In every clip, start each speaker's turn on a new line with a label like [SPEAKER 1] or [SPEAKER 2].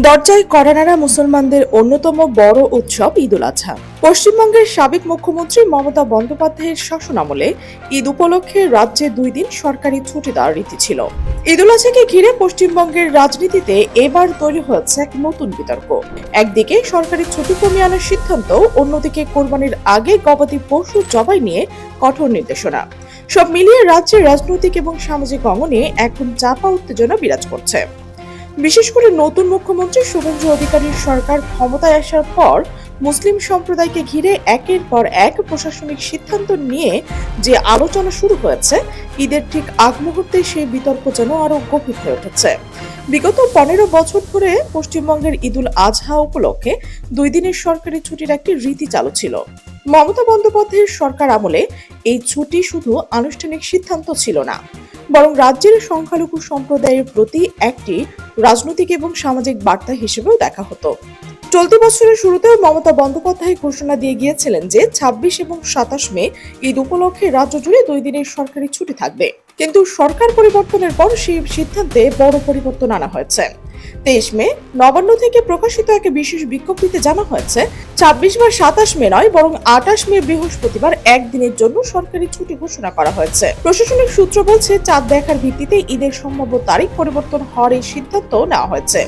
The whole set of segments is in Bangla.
[SPEAKER 1] দরজায় কড়া নাড়া মুসলমানদের অন্যতম বড় উৎসব ঈদ উল আজহা। পশ্চিমবঙ্গের সাবেক মুখ্যমন্ত্রী মমতা বন্দ্যোপাধ্যায়ের শাসনামলে ঈদ উপলক্ষে রাজ্যে 2 দিন সরকারি ছুটি দেওয়ার রীতি ছিল। ঈদ উল আজহাকে ঘিরে পশ্চিমবঙ্গের রাজনীতিতে এবার তৈরি হয়েছে এক নতুন বিতর্ক। একদিকে সরকারি ছুটি কমিয়ে আনার সিদ্ধান্ত, অন্যদিকে কোরবানির আগে গবাদি পশু জবাই নিয়ে কঠোর নির্দেশনা। সব মিলিয়ে রাজ্যের রাজনৈতিক এবং সামাজিক অঙ্গনে এখন চাপা উত্তেজনা বিরাজ করছে। বিশেষ করে নতুন মুখ্যমন্ত্রী শুভেন্দু অধিকারীর সরকার ক্ষমতায় আসার পর মুসলিম সম্প্রদায়কে ঘিরে একের পর এক প্রশাসনিক সিদ্ধান্ত নিয়ে যে আলোচনা শুরু হয়েছে, ঈদের ঠিক আগ মুহূর্তে সেই বিতর্ক যেন আরো গভীর হয়ে উঠেছে। বিগত 15 বছর ধরে পশ্চিমবঙ্গের ঈদ উল আজহা উপলক্ষে 2 দিনের সরকারি ছুটির একটি রীতি চালু ছিল। মমতা বন্দ্যোপাধ্যায়ের সরকার আমলে এই ছুটি শুধু আনুষ্ঠানিক সিদ্ধান্ত ছিল না, বরং রাজ্যের সংখ্যালঘু সম্প্রদায়ের প্রতি একটি রাজনৈতিক এবং সামাজিক বার্তা হিসেবেও দেখা হতো। চলতি বছরের শুরুতেও মমতা বন্দ্যোপাধ্যায় ঘোষণা দিয়ে গিয়েছিলেন যে 26 এবং 27 মে ঈদ উপলক্ষে রাজ্য জুড়ে 2 দিনের সরকারি ছুটি থাকবে। কিন্তু সরকার পরিবর্তনের পর সেই সিদ্ধান্তে বড় পরিবর্তন আনা হয়েছে। 23 মে নবান্ন থেকে প্রকাশিত এক বিশেষ বিজ্ঞপ্তিতে জানা হয়েছে 26 বা 27 মে নয়, বরং 28 মে বৃহস্পতিবার একদিনের জন্য সরকারি ছুটি ঘোষণা করা হয়েছে। প্রশাসনিক সূত্র বলছে, চাঁদ দেখার ভিত্তিতে ঈদের সম্ভাব্য তারিখ পরিবর্তন হওয়ার এই সিদ্ধান্ত নেওয়া হয়েছে।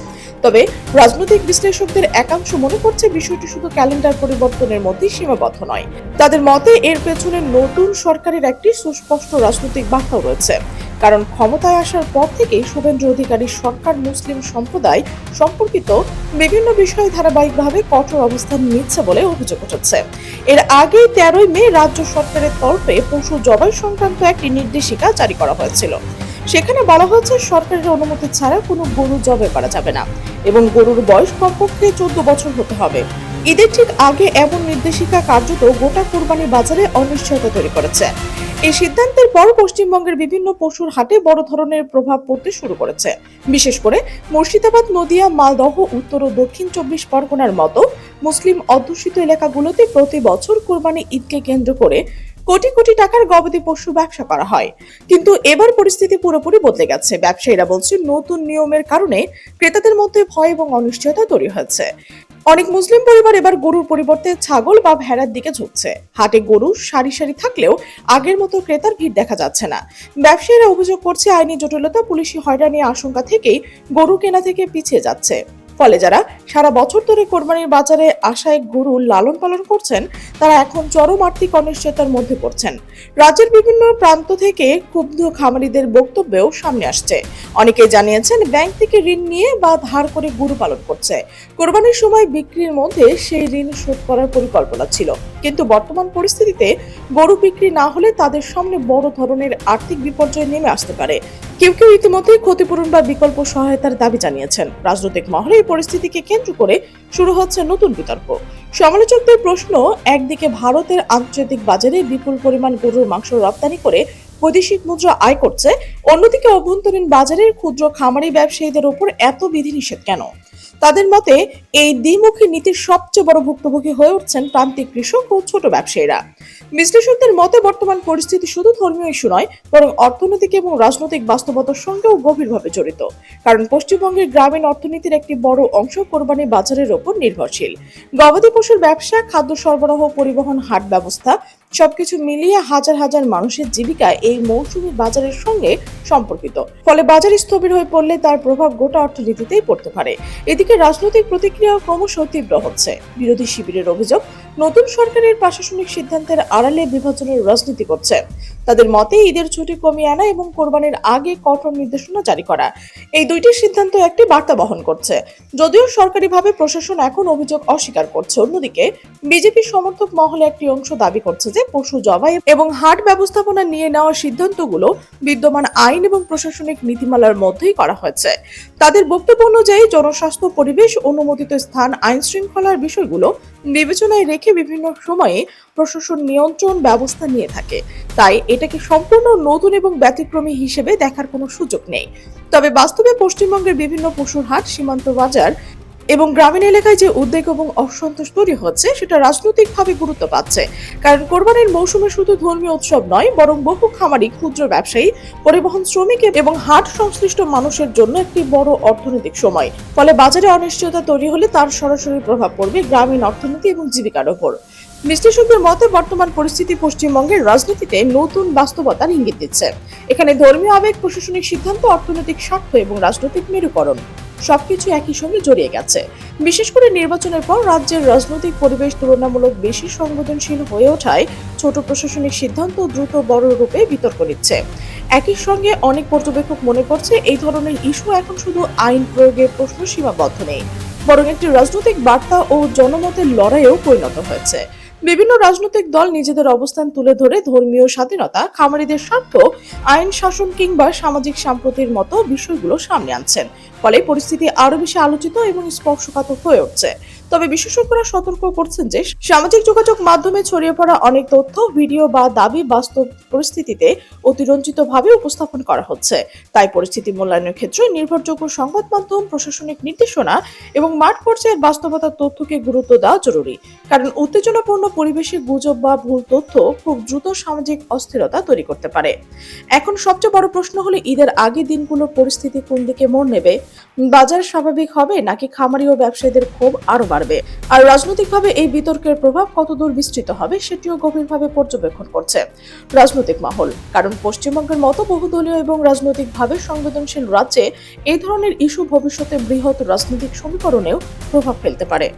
[SPEAKER 1] তবে রাজনৈতিক বিশ্লেষকদের একাংশ মনে করছে বিষয়টি শুধু ক্যালেন্ডার পরিবর্তনের মধ্যেই সীমাবদ্ধ নয়। তাদের মতে এর পেছনে নতুন সরকারের একটি সুস্পষ্ট রাজনৈতিক বার্তাও রয়েছে। কারণ ক্ষমতায় আসার পর থেকেই শুভেন্দু অধিকারীর সরকার মুসলিম সম্প্রদায় সম্পর্কিত বিভিন্ন বিষয়ে ধারাবাহিকভাবে কঠোর অবস্থান নিচ্ছে বলে অভিযোগ উঠেছে। এর আগে 13 মে রাজ্য সরকারের তরফে পশু জবাই সংক্রান্ত একটি নির্দেশিকা জারি করা হয়েছিল। সেখানে বলা হয়েছে সরকারের অনুমতি ছাড়া কোনো গরু জবাই করা যাবে না এবং গরুর বয়স কমপক্ষে 14 বছর হতে হবে। ঈদের ঠিক আগে এমন নির্দেশিকা কার্যত গোটা কুরবানি বাজারে অনিশ্চয়তা তৈরি করেছে। এই সিদ্ধান্তের পর পশ্চিমবঙ্গের বিভিন্ন পশুর হাটে বড় ধরনের প্রভাব পড়তে শুরু করেছে। বিশেষ করে মুর্শিদাবাদ, নদিয়া, মালদহ, উত্তর ও দক্ষিণ 24 পরগনার মতো মুসলিম অধ্যুষিত এলাকাগুলোতে প্রতি বছর কুরবানি ঈদকে কেন্দ্র করে কোটি কোটি টাকার গবাদি পশু ব্যবসা করা হয়। কিন্তু এবার পরিস্থিতি পুরোপুরি বদলে গেছে। ব্যবসায়ীরা বলছেন, নতুন নিয়মের কারণে ক্রেতাদের মধ্যে ভয় এবং অনিশ্চয়তা তৈরি হয়েছে। অনেক মুসলিম পরিবার এবার গরুর পরিবর্তে ছাগল বা ভেড়ার দিকে ঝুঁকছে। হাটে গরু সারি সারি থাকলেও আগের মতো ক্রেতার ভিড় দেখা যাচ্ছে না। ব্যবসায়ীরা অভিযোগ করছে, আইনি জটিলতা, পুলিশি হয়রানির আশঙ্কা থেকেই গরু কেনা থেকে পিছিয়ে যাচ্ছে। ফলে যারা সারা বছর ধরে কোরবানির বাজারে আশায় গরু লালন পালন করছেন, তারা এখন চরম আর্থিক অনিশ্চয়তার মধ্যে পড়ছেন। রাজ্যের বিভিন্ন প্রান্ত থেকে ক্ষুব্ধ খামারিদের বক্তব্যও সামনে আসছে। অনেকে জানিয়েছেন, ব্যাংক থেকে ঋণ নিয়ে বা ধার করে গরু পালন করছে। কোরবানির সময় বিক্রির মধ্যে সেই ঋণ শোধ করার পরিকল্পনা ছিল, কিন্তু বর্তমান পরিস্থিতিতে গরু বিক্রি না হলে তাদের সামনে বড় ধরনের আর্থিক বিপর্যয় নেমে আসতে পারে। কেউ কেউ ইতিমধ্যে ক্ষতিপূরণ বা বিকল্প সহায়তার দাবি জানিয়েছেন। রাজনৈতিক মহলে এই পরিস্থিতিকে কেন্দ্র করে শুরু হচ্ছে নতুন বিতর্ক। সমালোচকদের প্রশ্ন, একদিকে ভারতের আন্তর্জাতিক বাজারে বিপুল পরিমাণ গরুর মাংস রপ্তানি করে বৈদেশিক মুদ্রা আয় করছে, অন্যদিকে অভ্যন্তরীণ বাজারের ক্ষুদ্র খামারি ব্যবসায়ীদের ওপর এত বিধিনিষেধ কেন? তাদের মতে এই দ্বিমুখী নীতির সবচেয়ে বড় ভুক্তভোগী হয়ে উঠছেন প্রান্তিক কৃষক ও ছোট ব্যবসায়ীরা। বিশ্লেষকদের মতে বর্তমান পরিস্থিতি শুধু ধর্মীয় ইস্যু নয়, বরং অর্থনৈতিক এবং রাজনৈতিক বাস্তবতার সঙ্গেও গভীরভাবে জড়িত। কারণ পশ্চিমবঙ্গের গ্রামীণ অর্থনীতির একটি বড় অংশ কোরবানি বাজারের ওপর নির্ভরশীল। গবাদি পশুর ব্যবসা, খাদ্য সরবরাহ, পরিবহন, হাট ব্যবস্থা সবকিছু মিলিয়ে হাজার হাজার মানুষের জীবিকা এই মৌসুমী বাজারের সঙ্গে সম্পর্কিত। ফলে বাজার স্থবির হয়ে পড়লে তার প্রভাব গোটা অর্থনীতিতেই পড়তে পারে। এদিকে রাজনৈতিক প্রতিক্রিয়া ক্রমশ তীব্র হচ্ছে। বিরোধী শিবিরের অভিযোগ, নতুন সরকারের প্রশাসনিক সিদ্ধান্তের আড়ালে বিভাজনের রাজনীতি করছে। তাদের মতে ঈদের ছুটি কমিয়ে আনা এবং কোরবানির আগে কঠোর নির্দেশনা জারি করা, এই দুইটি সিদ্ধান্ত একটি বার্তা বহন করছে। যদিও সরকারিভাবে প্রশাসন এখন অভিযোগ অস্বীকার করছে, অন্যদিকে বিজেপি সমর্থক মহলে একটি অংশ দাবি করছে যে পশু জবাই এবং হাট ব্যবস্থাপনা নিয়ে নেওয়া সিদ্ধান্তগুলো বিদ্যমান আইন এবং প্রশাসনিক নীতিমালার মধ্যেই করা হয়েছে। তাদের বক্তব্য অনুযায়ী জনস্বাস্থ্য, পরিবেশ, অনুমোদিত স্থান, আইন শৃঙ্খলার বিষয়গুলো বিবেচনায় রেখে বিভিন্ন সময়ে প্রশাসন নিয়ন্ত্রণ ব্যবস্থা নিয়ে থাকে। তাই এটাকে সম্পূর্ণ নতুন এবং ব্যতিক্রমী হিসেবে দেখার কোনো সুযোগ নেই। তবে বাস্তবে পশ্চিমবঙ্গের বিভিন্ন পশুর হাট, সীমান্ত বাজার এবং গ্রামীণ এলাকায় যে উদ্বেগ এবং অসন্তোষ তৈরি হচ্ছে সেটা রাজনৈতিকভাবে গুরুত্ব পাচ্ছে। কারণ কোরবানির মৌসুমে শুধু ধর্মীয় উৎসব নয়, বরং বহু খামারি, ক্ষুদ্র ব্যবসায়ী, পরিবহন শ্রমিক এবং হাট সংশ্লিষ্ট মানুষের জন্য একটি বড় অর্থনৈতিক সময়। ফলে বাজারে অনিশ্চয়তা তৈরি হলে তার সরাসরি প্রভাব পড়বে গ্রামীণ অর্থনীতি এবং জীবিকার উপর। বিশ্লেষকদের মতে বর্তমান পরিস্থিতি পশ্চিমবঙ্গের রাজনীতিতে নতুন বাস্তবতার ইঙ্গিত দিচ্ছে। এখানে ধর্মীয় আবেগ, প্রশাসনিক সিদ্ধান্ত, অর্থনৈতিক স্বার্থ এবং রাজনৈতিক মেরুকরণ সবকিছু একই সঙ্গে জড়িয়ে গেছে। বিশেষ করে নির্বাচনের পর রাজ্যের রাজনৈতিক পরিবেশ তুলনামূলক বেশি সংবেদনশীল হয়ে ওঠায় ছোট প্রশাসনিক সিদ্ধান্ত দ্রুত বড় রূপে বিতর্ক নিচ্ছে। একই সঙ্গে অনেক পর্যবেক্ষক মনে করছে এই ধরনের ইস্যু এখন শুধু আইন প্রয়োগের প্রশ্ন সীমাবদ্ধ নেই, বরং একটি রাজনৈতিক বার্তা ও জনমতের লড়াইয়েও পরিণত হয়েছে। বিভিন্ন রাজনৈতিক দল নিজেদের অবস্থান তুলে ধরে ধর্মীয় স্বাধীনতা, খামারিদের স্বার্থ, আইন শাসন কিংবা সামাজিক সম্প্রীতির মতো বিষয়গুলো সামনে আনছেন। ফলে পরিস্থিতি আরো বেশি আলোচিত এবং স্পর্শকাতর হয়ে উঠছে। তবে বিশেষজ্ঞরা সতর্ক করছেন যে সামাজিক যোগাযোগ মাধ্যমে ছড়িয়ে পড়া অনেক তথ্য, ভিডিও বা দাবি বাস্তব পরিস্থিতিতে অতিরঞ্জিতভাবে উপস্থাপন করা হচ্ছে। তাই পরিস্থিতি মূল্যায়নের ক্ষেত্রে নির্ভরযোগ্য সংবাদ মাধ্যম, প্রশাসনিক নির্দেশনা এবং মাঠ পর্যায়ের বাস্তবতার তথ্যকে গুরুত্ব দেওয়া জরুরি। কারণ উত্তেজনাপূর্ণ পরিবেশে গুজব বা ভুল তথ্য খুব দ্রুত সামাজিক অস্থিরতা তৈরি করতে পারে। এখন সবচেয়ে বড় প্রশ্ন হলো ঈদের আগে দিনগুলোর পরিস্থিতি কোন দিকে মোড় নেবে? বাজার স্বাভাবিক হবে নাকি খামারি ও ব্যবসায়ীদের ক্ষোভ আরো বাড়বে? আর রাজনৈতিকভাবে এই বিতর্কের প্রভাব কতদূর বিস্তৃত হবে সেটিও গভীরভাবে পর্যবেক্ষণ করছে রাজনৈতিক মহল। কারণ পশ্চিমবঙ্গের মতো বহুদলীয় এবং রাজনৈতিকভাবে সংবেদনশীল রাজ্যে এই ধরনের ইস্যু ভবিষ্যতে বৃহৎ রাজনৈতিক সমীকরণেও প্রভাব ফেলতে পারে।